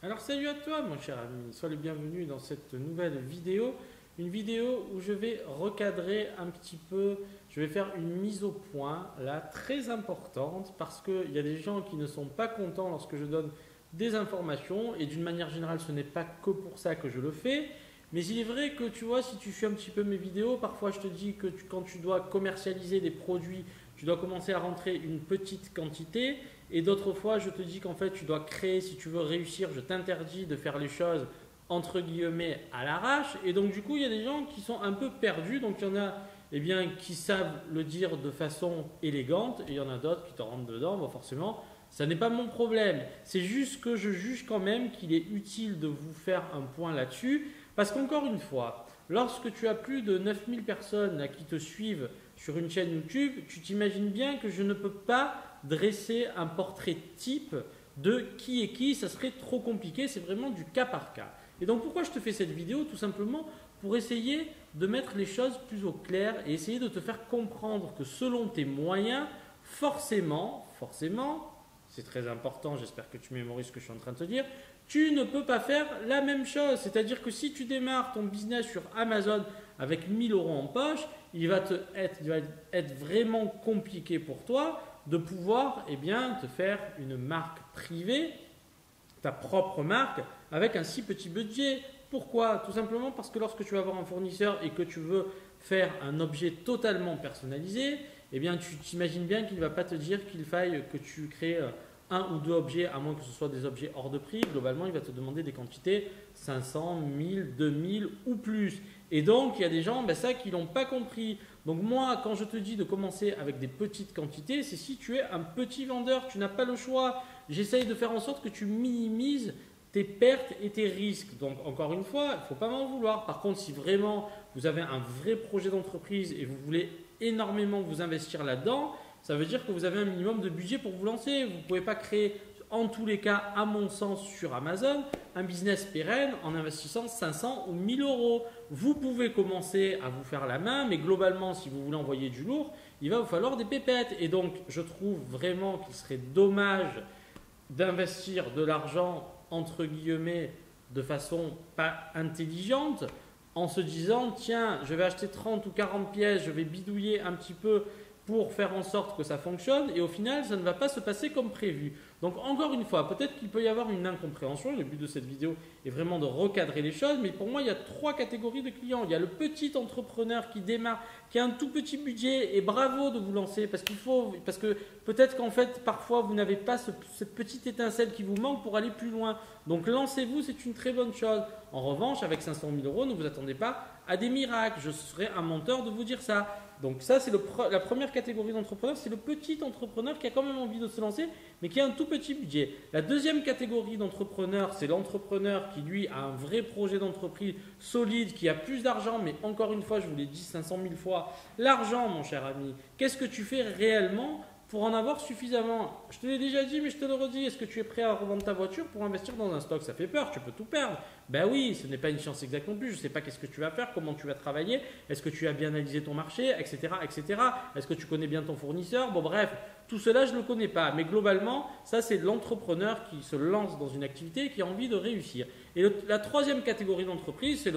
Alors salut à toi mon cher ami, sois le bienvenu dans cette nouvelle vidéo. Une vidéo où je vais recadrer un petit peu, je vais faire une mise au point là très importante parce qu'il y a des gens qui ne sont pas contents lorsque je donne des informations et d'une manière générale ce n'est pas que pour ça que je le fais. Mais il est vrai que tu vois, si tu suis un petit peu mes vidéos, parfois je te dis que quand tu dois commercialiser des produits, tu dois commencer à rentrer une petite quantité. Et d'autres fois, je te dis qu'en fait, tu dois créer, si tu veux réussir, je t'interdis de faire les choses entre guillemets à l'arrache. Et donc, du coup, il y a des gens qui sont un peu perdus. Donc, il y en a qui savent le dire de façon élégante et il y en a d'autres qui te rentrent dedans. Bon, forcément, ça n'est pas mon problème. C'est juste que je juge quand même qu'il est utile de vous faire un point là-dessus. Parce qu'encore une fois, lorsque tu as plus de 9000 personnes qui te suivent sur une chaîne YouTube, tu t'imagines bien que je ne peux pas dresser un portrait type de qui est qui, ça serait trop compliqué, c'est vraiment du cas par cas. Et donc pourquoi je te fais cette vidéo? Tout simplement pour essayer de mettre les choses plus au clair et essayer de te faire comprendre que selon tes moyens, forcément, c'est très important, j'espère que tu mémorises ce que je suis en train de te dire, tu ne peux pas faire la même chose. C'est-à-dire que si tu démarres ton business sur Amazon avec 1000 euros en poche, il va être vraiment compliqué pour toi de pouvoir te faire une marque privée, ta propre marque, avec un si petit budget. Pourquoi? Tout simplement parce que lorsque tu vas avoir un fournisseur et que tu veux faire un objet totalement personnalisé, tu t'imagines bien qu'il ne va pas te dire qu'il faille que tu crées un ou deux objets, à moins que ce soit des objets hors de prix. Globalement, il va te demander des quantités 500, 1000, 2000 ou plus. Et donc, il y a des gens qui n'ont pas compris. Donc moi, quand je te dis de commencer avec des petites quantités, c'est si tu es un petit vendeur, tu n'as pas le choix. J'essaye de faire en sorte que tu minimises tes pertes et tes risques. Donc encore une fois, il ne faut pas m'en vouloir. Par contre, si vraiment vous avez un vrai projet d'entreprise et vous voulez énormément vous investir là-dedans, ça veut dire que vous avez un minimum de budget pour vous lancer. Vous ne pouvez pas créer, en tous les cas, à mon sens, sur Amazon, un business pérenne en investissant 500 ou 1000 euros. Vous pouvez commencer à vous faire la main, mais globalement, si vous voulez envoyer du lourd, il va vous falloir des pépettes. Et donc, je trouve vraiment qu'il serait dommage d'investir de l'argent, entre guillemets, de façon pas intelligente, en se disant, tiens, je vais acheter 30 ou 40 pièces, je vais bidouiller un petit peu pour faire en sorte que ça fonctionne et au final, ça ne va pas se passer comme prévu. Donc encore une fois, peut-être qu'il peut y avoir une incompréhension. Le but de cette vidéo est vraiment de recadrer les choses, mais pour moi, il y a trois catégories de clients. Il y a le petit entrepreneur qui démarre, qui a un tout petit budget et bravo de vous lancer parce que peut-être qu'en fait, parfois, vous n'avez pas cette petite étincelle qui vous manque pour aller plus loin. Donc lancez-vous, c'est une très bonne chose. En revanche, avec 500 000 euros, ne vous attendez pas à des miracles. Je serais un menteur de vous dire ça. Donc ça, c'est la première catégorie d'entrepreneur, c'est le petit entrepreneur qui a quand même envie de se lancer, mais qui a un tout petit budget. La deuxième catégorie d'entrepreneur, c'est l'entrepreneur qui, lui, a un vrai projet d'entreprise solide, qui a plus d'argent, mais encore une fois, je vous l'ai dit 500 000 fois, l'argent, mon cher ami, qu'est-ce que tu fais réellement pour en avoir suffisamment? Je te l'ai déjà dit, mais je te le redis. Est-ce que tu es prêt à revendre ta voiture pour investir dans un stock? Ça fait peur, tu peux tout perdre. Ben oui, ce n'est pas une science exacte non plus. Je ne sais pas qu'est-ce que tu vas faire, comment tu vas travailler, est-ce que tu as bien analysé ton marché, etc. etc. Est-ce que tu connais bien ton fournisseur? Bon, bref, tout cela, je ne le connais pas. Mais globalement, ça, c'est l'entrepreneur qui se lance dans une activité et qui a envie de réussir. Et la troisième catégorie d'entreprise, c'est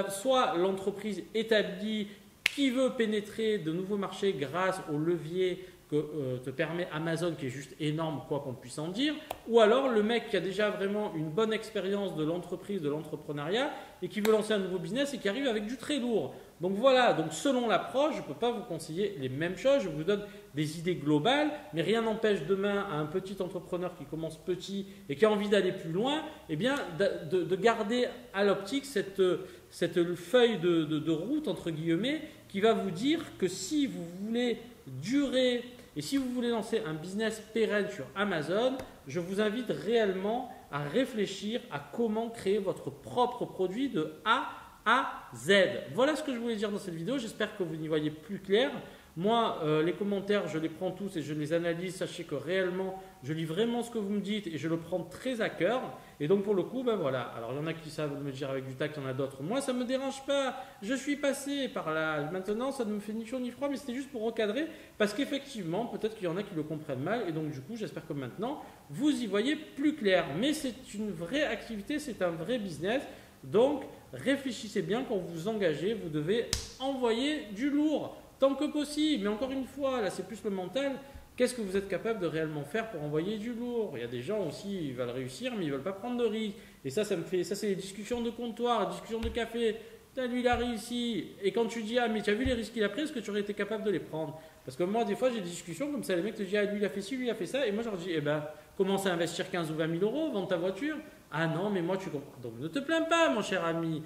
soit l'entreprise établie qui veut pénétrer de nouveaux marchés grâce au levier que te permet Amazon, qui est juste énorme, quoi qu'on puisse en dire, ou alors le mec qui a déjà vraiment une bonne expérience de l'entreprise, de l'entrepreneuriat, et qui veut lancer un nouveau business et qui arrive avec du très lourd. Donc voilà, donc selon l'approche, je ne peux pas vous conseiller les mêmes choses, je vous donne des idées globales, mais rien n'empêche demain à un petit entrepreneur qui commence petit et qui a envie d'aller plus loin, de garder à l'optique cette feuille de route, entre guillemets, qui va vous dire que si vous voulez durer et si vous voulez lancer un business pérenne sur Amazon, je vous invite réellement à réfléchir à comment créer votre propre produit de A à Z. Voilà ce que je voulais dire dans cette vidéo. J'espère que vous y voyez plus clair. Moi, les commentaires, je les prends tous et je les analyse. Sachez que réellement, je lis vraiment ce que vous me dites et je le prends très à cœur. Et donc, pour le coup, ben voilà. Alors, il y en a qui savent me dire avec du tact, il y en a d'autres. Moi, ça ne me dérange pas. Je suis passé par là. Maintenant, ça ne me fait ni chaud ni froid, mais c'était juste pour recadrer. Parce qu'effectivement, peut-être qu'il y en a qui le comprennent mal. Et donc, du coup, j'espère que maintenant, vous y voyez plus clair. Mais c'est une vraie activité, c'est un vrai business. Donc, réfléchissez bien quand vous vous engagez. Vous devez envoyer du lourd tant que possible. Mais encore une fois, là, c'est plus le mental. Qu'est-ce que vous êtes capable de réellement faire pour envoyer du lourd? Il y a des gens aussi, ils veulent réussir, mais ils ne veulent pas prendre de risques. Et ça me fait, ça c'est les discussions de comptoir, les discussions de café. Putain, lui, il a réussi. Et quand tu dis, ah, mais tu as vu les risques qu'il a pris, est-ce que tu aurais été capable de les prendre? Parce que moi, des fois, j'ai des discussions comme ça. Les mecs te disent, ah, lui, il a fait ci, lui, il a fait ça. Et moi, je leur dis, eh ben, commence à investir 15 ou 20 000 euros, vendre ta voiture. Ah non, mais moi, tu comprends. Donc, ne te plains pas, mon cher ami.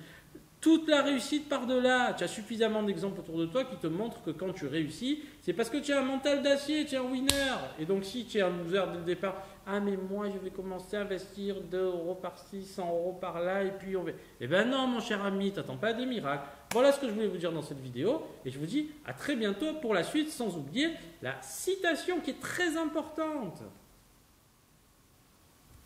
Toute la réussite part de là. Tu as suffisamment d'exemples autour de toi qui te montrent que quand tu réussis, c'est parce que tu as un mental d'acier, tu es un winner. Et donc si tu es un loser dès le départ, ah mais moi je vais commencer à investir 2 euros par-ci, 100 euros par-là, et puis on va... Eh ben non mon cher ami, t'attends pas des miracles. Voilà ce que je voulais vous dire dans cette vidéo. Et je vous dis à très bientôt pour la suite, sans oublier la citation qui est très importante.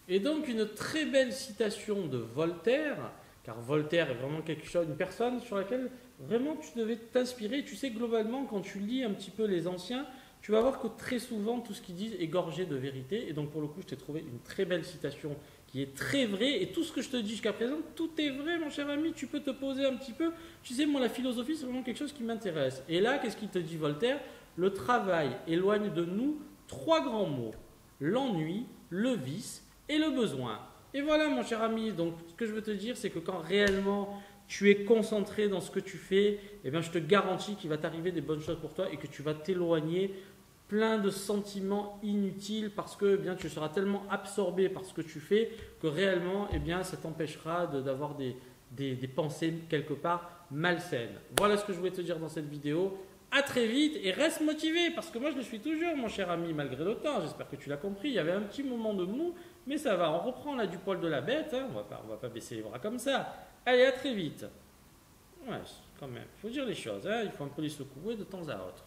Et donc une très belle citation de Voltaire. Car Voltaire est vraiment quelque chose, une personne sur laquelle vraiment tu devais t'inspirer. Tu sais, globalement, quand tu lis un petit peu les anciens, tu vas voir que très souvent, tout ce qu'ils disent est gorgé de vérité. Et donc, pour le coup, je t'ai trouvé une très belle citation qui est très vraie. Et tout ce que je te dis jusqu'à présent, tout est vrai, mon cher ami. Tu peux te poser un petit peu. Tu sais, moi, la philosophie, c'est vraiment quelque chose qui m'intéresse. Et là, qu'est-ce qu'il te dit, Voltaire? Le travail éloigne de nous 3 grands mots. L'ennui, le vice et le besoin. Et voilà mon cher ami, donc ce que je veux te dire c'est que quand réellement tu es concentré dans ce que tu fais, eh bien je te garantis qu'il va t'arriver des bonnes choses pour toi et que tu vas t'éloigner plein de sentiments inutiles parce que eh bien, tu seras tellement absorbé par ce que tu fais que réellement eh bien, ça t'empêchera d'avoir des pensées quelque part malsaines. Voilà ce que je voulais te dire dans cette vidéo. À très vite et reste motivé parce que moi je le suis toujours mon cher ami malgré le temps, j'espère que tu l'as compris, il y avait un petit moment de mou mais ça va, on reprend là du poil de la bête, hein. On va pas baisser les bras comme ça. Allez, à très vite. Ouais, quand même, il faut dire les choses, hein. Il faut un peu les secouer de temps à autre.